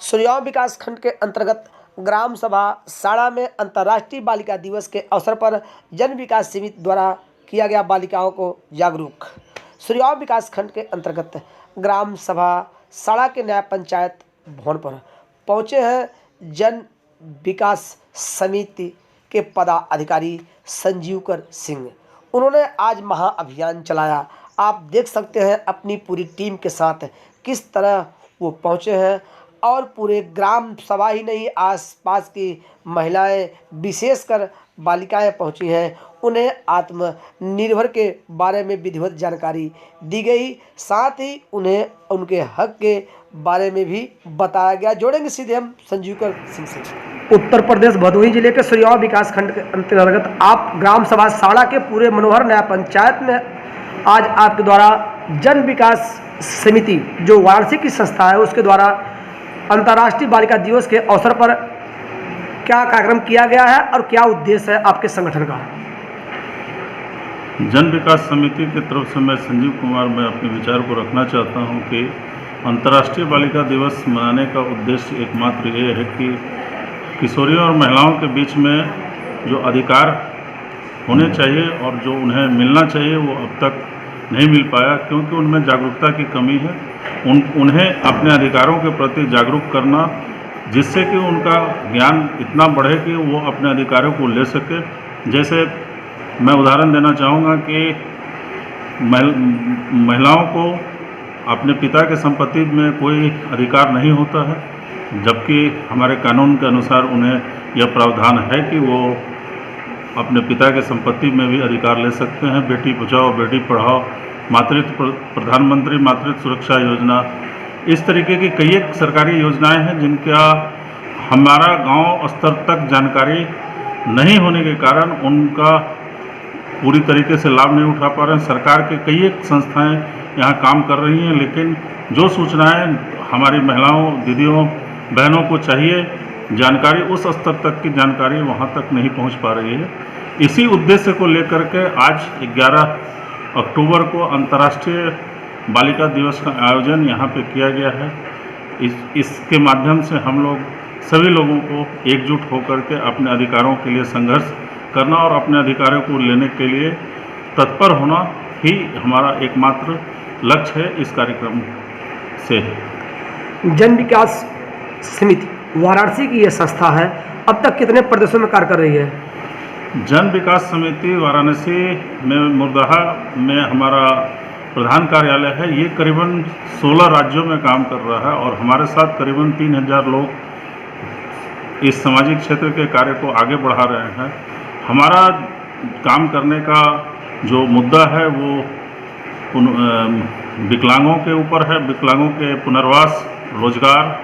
सुरयाव विकास खंड के अंतर्गत ग्राम सभा साड़ा में अंतर्राष्ट्रीय बालिका दिवस के अवसर पर जन विकास समिति द्वारा किया गया बालिकाओं को जागरूक। सुरयाव विकास खंड के अंतर्गत ग्राम सभा साड़ा के न्याय पंचायत भवन पर पहुंचे हैं जन विकास समिति के पदाधिकारी संजीवकर सिंह। उन्होंने आज महाअभियान चलाया। आप देख सकते हैं अपनी पूरी टीम के साथ किस तरह वो पहुंचे हैं और पूरे ग्राम सभा ही नहीं, आसपास की महिलाएं, विशेषकर बालिकाएं पहुंची हैं। उन्हें आत्मनिर्भर के बारे में विधिवत जानकारी दी गई, साथ ही उन्हें उनके हक के बारे में भी बताया गया। जोड़ेंगे सीधे हम संजीवकर सिंह से। उत्तर प्रदेश भदोही जिले के सुरयाव विकास खंड के अंतर्गत आप ग्राम सभा साड़ा के पूरे मनोहर न्याय पंचायत में आज आपके द्वारा जन विकास समिति जो वाराणसी की संस्था है उसके द्वारा अंतर्राष्ट्रीय बालिका दिवस के अवसर पर क्या कार्यक्रम किया गया है और क्या उद्देश्य है आपके संगठन का? जन विकास समिति की तरफ से मैं संजीव कुमार मैं अपने विचार को रखना चाहता हूं कि अंतर्राष्ट्रीय बालिका दिवस मनाने का उद्देश्य एकमात्र ये है कि किशोरियों और महिलाओं के बीच में जो अधिकार होने चाहिए और जो उन्हें मिलना चाहिए वो अब तक नहीं मिल पाया, क्योंकि उनमें जागरूकता की कमी है। उन्हें अपने अधिकारों के प्रति जागरूक करना, जिससे कि उनका ज्ञान इतना बढ़े कि वो अपने अधिकारों को ले सके। जैसे मैं उदाहरण देना चाहूँगा कि महिलाओं को अपने पिता के संपत्ति में कोई अधिकार नहीं होता है, जबकि हमारे कानून के अनुसार उन्हें यह प्रावधान है कि वो अपने पिता के संपत्ति में भी अधिकार ले सकते हैं। बेटी बचाओ बेटी पढ़ाओ, मातृत्व प्रधानमंत्री मातृत्व सुरक्षा योजना, इस तरीके की कई एक सरकारी योजनाएं हैं जिनका हमारा गांव स्तर तक जानकारी नहीं होने के कारण उनका पूरी तरीके से लाभ नहीं उठा पा रहे हैं। सरकार के कई एक संस्थाएं यहाँ काम कर रही हैं, लेकिन जो सूचनाएं हमारी महिलाओं, दीदियों, बहनों को चाहिए जानकारी, उस स्तर तक की जानकारी वहाँ तक नहीं पहुँच पा रही है। इसी उद्देश्य को लेकर के आज 11 अक्टूबर को अंतर्राष्ट्रीय बालिका दिवस का आयोजन यहाँ पे किया गया है। इसके माध्यम से हम लोग सभी लोगों को एकजुट होकर के अपने अधिकारों के लिए संघर्ष करना और अपने अधिकारों को लेने के लिए तत्पर होना ही हमारा एकमात्र लक्ष्य है इस कार्यक्रम से। जन विकास समिति वाराणसी की यह संस्था है, अब तक कितने प्रदेशों में कार्य कर रही है? जन विकास समिति वाराणसी में मुर्दाहा में हमारा प्रधान कार्यालय है। ये करीबन 16 राज्यों में काम कर रहा है और हमारे साथ करीबन 3000 लोग इस सामाजिक क्षेत्र के कार्य को आगे बढ़ा रहे हैं। हमारा काम करने का जो मुद्दा है वो विकलांगों के ऊपर है। विकलांगों के पुनर्वास, रोजगार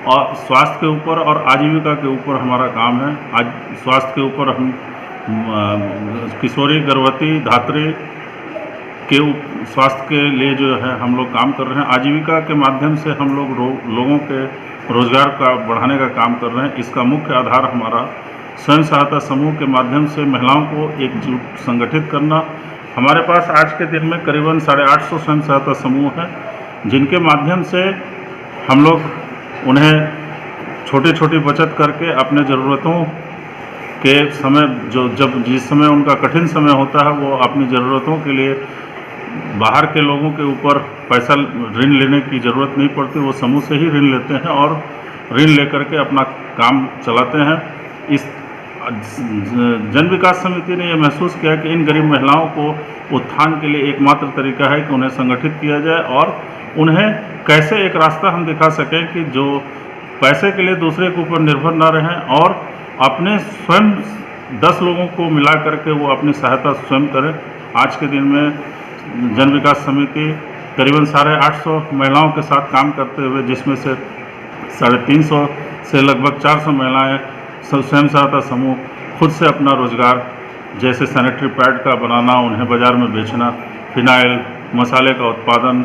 और स्वास्थ्य के ऊपर और आजीविका के ऊपर हमारा काम है। आज स्वास्थ्य के ऊपर हम किशोरी, गर्भवती, धात्री के स्वास्थ्य के लिए जो है हम लोग काम कर रहे हैं। आजीविका के माध्यम से हम लोग लोगों के रोजगार का बढ़ाने का काम कर रहे हैं। इसका मुख्य आधार हमारा स्वयं सहायता समूह के माध्यम से महिलाओं को एकजुट संगठित करना। हमारे पास आज के दिन में करीबन 850 स्वयं सहायता समूह हैं, जिनके माध्यम से हम लोग उन्हें छोटी छोटी बचत करके अपने ज़रूरतों के समय जिस समय उनका कठिन समय होता है वो अपनी ज़रूरतों के लिए बाहर के लोगों के ऊपर पैसा ऋण लेने की ज़रूरत नहीं पड़ती। वो समूह से ही ऋण लेते हैं और ऋण लेकर के अपना काम चलाते हैं। इस जन विकास समिति ने यह महसूस किया कि इन गरीब महिलाओं को उत्थान के लिए एकमात्र तरीका है कि उन्हें संगठित किया जाए और उन्हें कैसे एक रास्ता हम दिखा सकें कि जो पैसे के लिए दूसरे के ऊपर निर्भर न रहें और अपने स्वयं 10 लोगों को मिला करके वो अपनी सहायता स्वयं करें। आज के दिन में जन विकास समिति करीबन 850 महिलाओं के साथ काम करते हुए, जिसमें से 350 से लगभग 400 महिलाएं स्वयं सहायता समूह खुद से अपना रोजगार, जैसे सैनिटरी पैड का बनाना, उन्हें बाज़ार में बेचना, फिनाइल, मसाले का उत्पादन,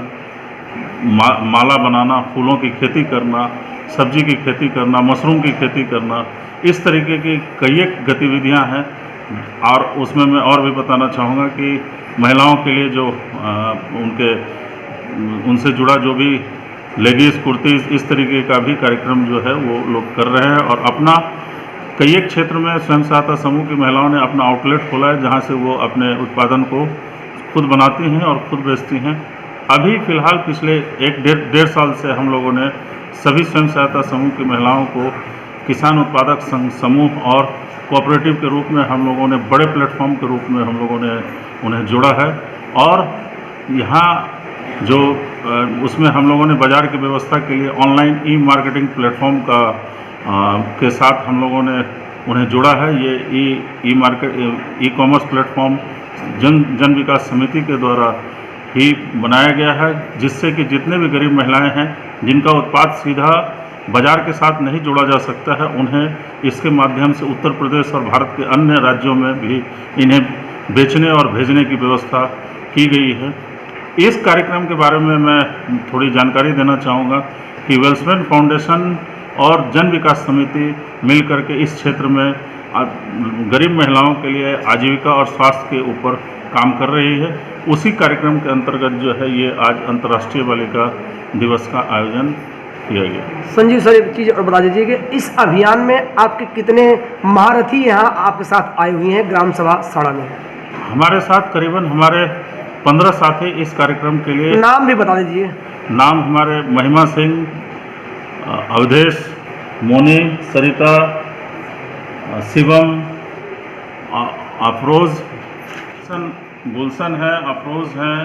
माला बनाना, फूलों की खेती करना, सब्जी की खेती करना, मशरूम की खेती करना, इस तरीके की कई एक गतिविधियां हैं। और उसमें मैं और भी बताना चाहूँगा कि महिलाओं के लिए जो उनसे जुड़ा जो भी लेगीज कुर्तीज़ इस तरीके का भी कार्यक्रम जो है वो लोग कर रहे हैं और अपना कई एक क्षेत्र में स्वयं सहायता समूह की महिलाओं ने अपना आउटलेट खोला है जहां से वो अपने उत्पादन को खुद बनाती हैं और खुद बेचती हैं। अभी फ़िलहाल पिछले एक डेढ़ साल से हम लोगों ने सभी स्वयं सहायता समूह की महिलाओं को किसान उत्पादक संघ समूह और कोऑपरेटिव के रूप में हम लोगों ने बड़े प्लेटफॉर्म के रूप में हम लोगों ने उन्हें जोड़ा है और यहाँ जो उसमें हम लोगों ने बाज़ार की व्यवस्था के लिए ऑनलाइन ई मार्केटिंग प्लेटफॉर्म के साथ हम लोगों ने उन्हें जोड़ा है। ये ई कॉमर्स प्लेटफॉर्म जन विकास समिति के द्वारा ही बनाया गया है, जिससे कि जितने भी गरीब महिलाएं हैं जिनका उत्पाद सीधा बाज़ार के साथ नहीं जोड़ा जा सकता है, उन्हें इसके माध्यम से उत्तर प्रदेश और भारत के अन्य राज्यों में भी इन्हें बेचने और भेजने की व्यवस्था की गई है। इस कार्यक्रम के बारे में मैं थोड़ी जानकारी देना चाहूँगा कि वेल्समेन फाउंडेशन और जन विकास समिति मिल करके इस क्षेत्र में गरीब महिलाओं के लिए आजीविका और स्वास्थ्य के ऊपर काम कर रही है। उसी कार्यक्रम के अंतर्गत जो है ये आज अंतर्राष्ट्रीय बालिका दिवस का आयोजन किया गया। संजीव सर, एक चीज़ और बता दीजिए कि इस अभियान में आपके कितने महारथी यहाँ आपके साथ आए हुए हैं ग्राम सभा साड़ा में? हमारे साथ करीबन हमारे 15 साथी इस कार्यक्रम के लिए। नाम भी बता दीजिए। नाम हमारे महिमा सिंह, अवधेश, मोनी, सरिता, शिवम, अफरोज़, गुलशन है, अफरोज़ हैं,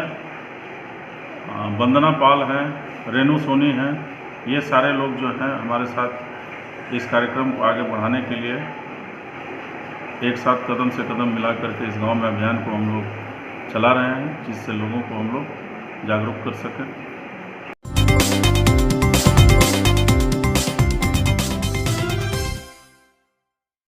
वंदना पाल हैं, रेनू सोनी हैं। ये सारे लोग जो हैं हमारे साथ इस कार्यक्रम को आगे बढ़ाने के लिए एक साथ कदम से कदम मिला करके इस गांव में अभियान को हम लोग चला रहे हैं, जिससे लोगों को हम लोग जागरूक कर सकें।